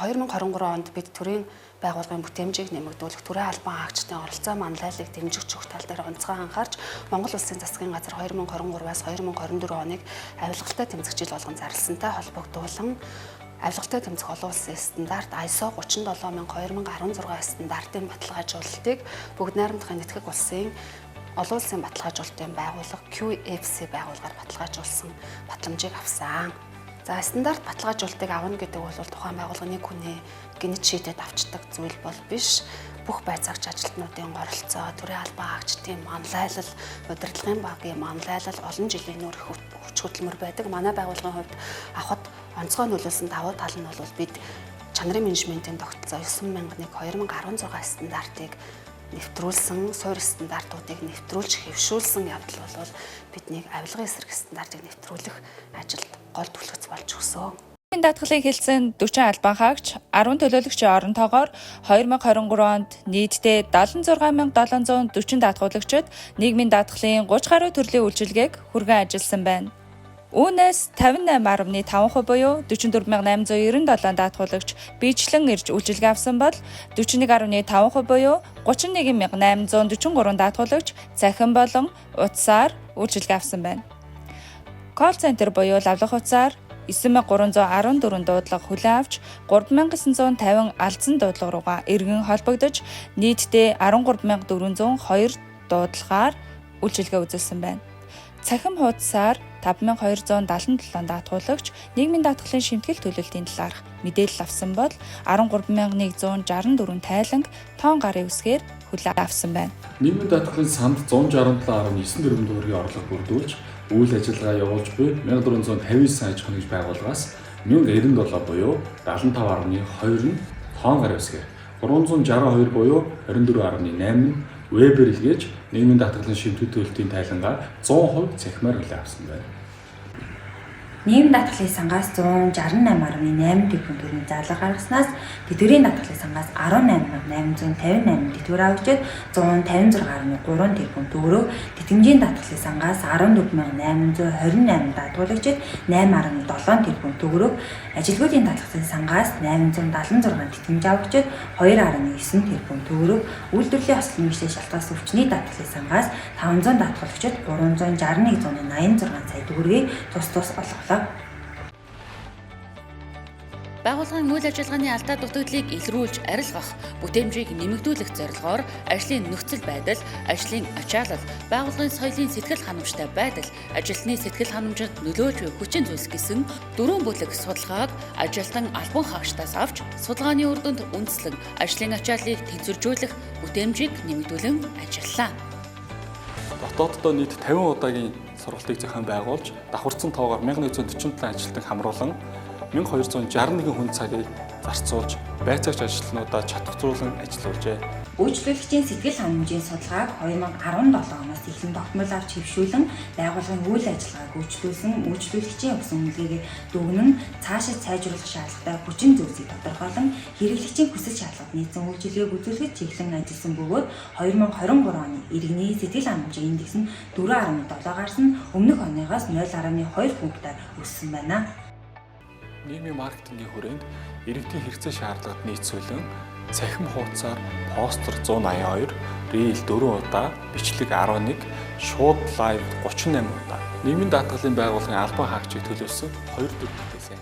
2023 онд бид төрийн байгууллагын бүтээмжийг нэмэгдүүлэх, төрийн албан хаагчдын оролцоо манлайллыг дэмжих чухал тал дээр онцгой анхаарч Монгол Улсын засгийн газар 2023-аас 2024 оныг авилгалтай тэмцэх жил болгон зарласантай холбогдуулан авилгалтай тэмцэх олон улсын стандарт ISO 37000-2016 стандартын баталгаажуулалтыг бүгд найрамдахын нэтгэх улсын олон улсын баталгаажуулалтын байгууллага QFC байгууллагаар баталгаажуулсан батламжийг авсан. За стандарт баталгаажуулалтыг авна гэдэг бол тухайн байгууллагын нэг хүний гинт шийдэд авчдаг зүйл бол биш. Бүх байцаагч ажилтнуудын оролцоо, төрийн албан хаагчдын манлайлал, удирдлагын багийн манлайлал олон жилийн нүүр хүч хөдөлмөр байдаг. Манай байгууллагын хувьд авахд онцгой нөлөөлсөн давуу тал нь бол бид чанарын менежментийн тогтолцоо 9001/2016 стандартыг нэвтрүүлсэн, суурь стандартуудыг нэвтрүүлж хэвшүүлсэн явдал бол бидний авилгын эсрэг стандартыг нэвтрүүлэх ажилд гол түлхэц болж өгсөн. Даатгалыг хэлсэн 40 албан хаагч 10 төлөөлөгчийн оронтойгоор 2023 онд нийтдээ 76740 даатгуулагчид нийгмийн даатгалын 30 гаруй төрлийн үйлчилгээг хүргэн ажилласан байна. Үүнээс 58.5% буюу 44897 даатгуулагч биечлэн ирж үйлчилгээ авсан бол 41.5% буюу 31843 даатгуулагч цахим болон утсаар үйлчилгээ авсан байна. Колл центр буюу лавлах утсаар 9314 дуудлага хүлээн авч 3950 алдсан дуудлага руугаа эргэн холбогдож нийтдээ 13402 дуудлагаар үйлчилгээ үзүүлсэн байна. Цахим хуудасаар 5277 даатгуулагч нийгмийн даатгалын шимтгэл төлөлтийн талаарх мэдээлэл авсан бол 13164 тайланг тоон гарын үсгээр хүлээн авсан байна. Нийгмийн даатгалын санд 167.9 тэрбум төгрөгийн орлого бүрдүүлж үйл ажиллагаа явуулж буй 1459 аж ахуйн байгууллагаас 1097 буюу 75.2 нь тоон гарын үсгээр, 362 буюу 24.8 нь вебээр илгээж нийгмийн даатгалын шимтгэл төлөлтийн тайлангаа 100% цахимаар хүлээн авсан байна. Нийгмийн даатгалын сангаас 168.8 тэрбум төгрөгийн зарлага гаргаснаас тэтгэврийн даатгалын сангаас 18.858 тэтгэвэр авчид 156.3 тэрбум төгрөг, тэтгэмжийн даатгалын сангаас 14.828 даатгуулагчид 8.7 тэрбум төгрөг, ажилгүйдийн даатгалын сангаас 876 тэтгэмж авагчид 2.9 тэрбум төгрөг, үйлдвэрлэлийн хослолын мэргэжлийн шалтгаалс өвчний даатгалын сангаас 500 даатгуулагчид 361.86 сая төгрөгийг тус олголоо. Байгууллагын үйл ажиллагааны алдаа дутагдлыг илрүүлж арилгах, бүтээмжийг нэмэгдүүлэх зорилгоор ажлын нөхцөл байдал, ажлын ачаалал, байгууллагын соёлын сэтгэл ханамжтай байдал, ажилтны сэтгэл ханамжид нөлөөлж буй хүчин зүйлс гэсэн 4 бүлэг судалгааг ажилтан албан хаагчдаас авч судалгааны үр дүнд үндэслэн ажлын ачааллыг тэнцвэржүүлэх, бүтээмжийг нэмэгдүүлэн ажиллалаа. Дотооддоо нийт 50 удаагийн сургалтыг зохион байгуулж, давхарцсан тоогоор 1147 ажилтныг хамруулан 1261 хүн цагийг зарцуулж, байцаагч ажилтнуудаа чадваржуулан ажиллуулжээ. Үйлчлүүлэгчийн сэтгэл ханамжийн судалгааг 2017 оноос эхлэн тогтмол авч хэвшүүлэн байгууллагын үйл ажиллагааг үйлчлүүлэгчийн өгсөн үнэлгээгээ дүгнэн цаашид сайжруулах шаардлагатай хүчин зүйлсийг тодорхойлон хэрэглэгчийн хүсэл шаардлагад нийцсэн үйлчилгээг үзүүлэхэд чиглэн ажилласан бөгөөд 2023 оны иргэний сэтгэл ханамжийн индекс нь 4.7 гарсан, өмнөх оныгоос 0.2 пунктаар өссөн байна. Нийгмийн маркетингийн хүрээнд иргэдийн хэрэгцээ шаардлагад нийцүүлэн цахим хуудасаар постэр 182, рeel 4 удаа, бичлэг 11, шууд лайв 38 удаа. Нийгмийн даатгалын байгууллагын албан хаагчийг төлөвлөсөн 2 төр бүтээсэн.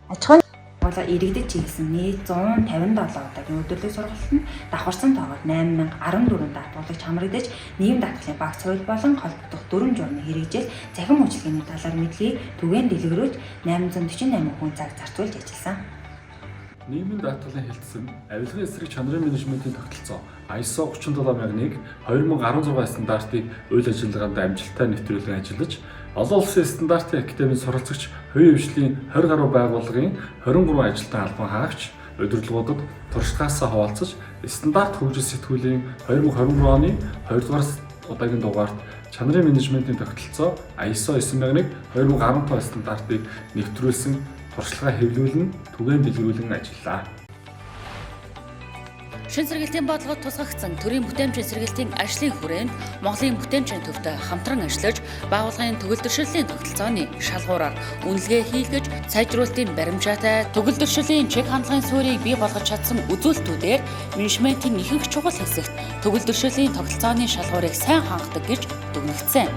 Аж ахуйн байгууллага иргэдэд чиглэсэн нийт 157 удаагийн өдөрлөг сургалт нь давхарсан тоогоор 8014 даатгуулагч хамрагдаж, нийгэм даатгалын багц хууль болон холбогдох 4 журмын хэрэгжил, цахим үйлчилгээний талаар мэдлэгийг түгээн дэлгэрүүлж 848 хүн цаг зарцуулж ажилласан. Нийгмийн даатгалын хэлтсэн авилгын эсрэг чанарын менежментийн тогтолцоо ISO 37001 2016 стандартыг үйл ажиллагаанд амжилттай нэвтрүүлэн ажиллаж, олон улсын стандартын академийн суралцагч хувийн хөгжлийн 20 гаруй байгууллагын 23 ажилтан албан хаагч удирдлагуудад туршлагаасаа хуваалцаж, стандарт хөгжил сэтгүүлийн 2023 оны 2 дугаар удаагийн дугаарт чанарын менежментийн тогтолцоо ISO 9001 2015 стандартыг нэвтрүүлсэн туршлагаа хэвлүүлэн түгээн дэлгэрүүлэн ажиллаа. Шин сэргээлтийн бодлогод тусгагдсан төрийн бүтээмжийн сэргээлтийн ажлын хүрээнд Монголын бүтээмжийн төвтэй хамтран ажиллаж, байгууллагын төгөлдршлийн тогтолцооны шалгуураар үнэлгээ хийлгэж, сайжруулалтын баримжаатай төгөлдршлийн чиг хандлагын суурийг бий болгож чадсан үзүүлэлтүүдээр менежментийн ихэнх чухал хэсэгт төгөлдршлийн тогтолцооны шалгуурыг сайн хангадаг гэж дүгнэгдсэн.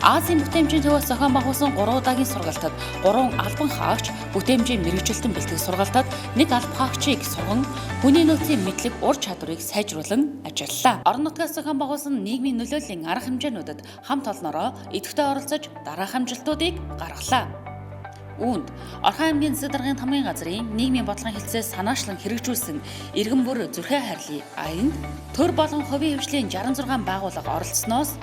Азийн бүтээмжийн төвөөс зохион байгуулсан 3 удаагийн сургалтад 3 албан хаагч бүтээмжийн мэргэжилтэн бэлтгэх сургалтад 1 албан хаагчийг сурган хүний нөөцийн мэдлэг ур чадварыг сайжруулан ажиллалаа. Орон нутгаас зохион байгуулсан нийгмийн нөлөөллийн арга хэмжээнүүдэд хамт олноороо идэвхтэй оролцож дараах амжилтуудыг гаргалаа. Үүнд Орхон аймгийн засаг даргын тамгын газрын нийгмийн бодлогын хэлтсээс санаачлан хэрэгжүүлсэн иргэн бүр зүрхээ хайрлын аянд төр болон хувийн хөгжлийн 66 байгууллага оролцсноос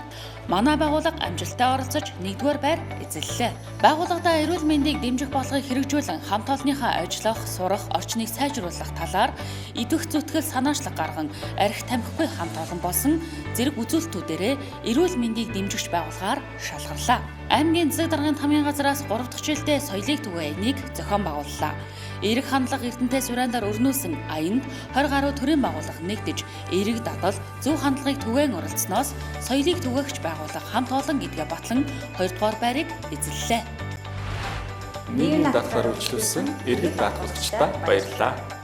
манай байгууллага амжилттай оролцож 1-р байр эзэллээ. Байгууллагадаа эрүүл мэндийг дэмжих бодлогыг хэрэгжүүлэн хамт олонныхаа ажиллах, сурах, орчныг сайжруулах талаар идэх зүтгэл санаачлаг гарган архи тамхигүй хамт олон болсон зэрэг үзүүлэлтүүдээрээ эрүүл мэндийг дэмжигч байгууллагаар шалгарлаа. Аймгийн засаг даргын тамгын газраас 3 дахь жилдээ соёлыг түгээх аянийг зохион байгууллаа. Эерэг хандлага Эрдэнэтэй сураандаар өрнүүлсэн аянд 20 гаруй төрийн байгууллага нэгдэж эерэг дадал зөв хандлагыг түгээн оролцсноос соёлыг түгээгч байгууллага хамт олон гэдгээ батлан 2-р байрыг эзэллээ. Нийгмийн даатгалаар үйлчлүүлсэн иргэд даатгалагчдаа баярлалаа.